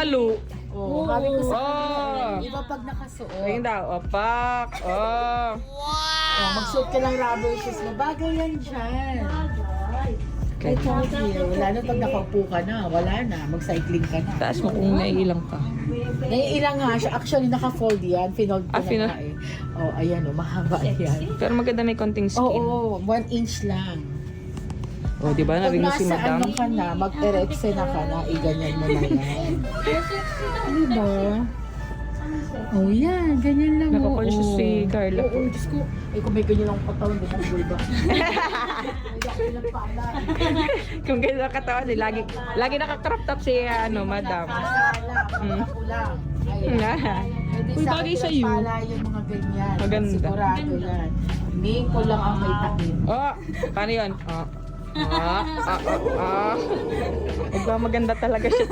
halo. Oh, sabi ko sa Oh. kanya, iba pag nakasuot. Ayun daw, opak. Oh. Oh, magsuot ka ng rubber shoes mo. Bagay yan dyan. I told you. Lalo pag nakaupo ka na, wala na. Mag-cycling ka na. Taas mo kung naiilang ka. Naiilang nga siya. Actually, naka-fold yan. Finold ko Ah, na nga eh. Oh, ayan oh, mahaba yan. Pero maganda may konting skin. Oo, 1 inch lang. Oh, di ba? Pag Narinig si nasa madam. ano ka na, mag-ereksena ka na, iganyan mo na yan. Diba? Oh, yan. Ganyan lang. Nakakonsyos oo. si Carla po. Oo, Diyos ko. Eh, kung may ganyan lang katawan, di ang bulba. Kung ganyan ang katawan, lagi naka-crop top si madam. Ulang. Uy, bagay sa iyo. Yung mga ganyan. Maganda. Sigurado yan. Miko lang ang may takip. Oh, paano yun? Oh. Maganda talaga siya.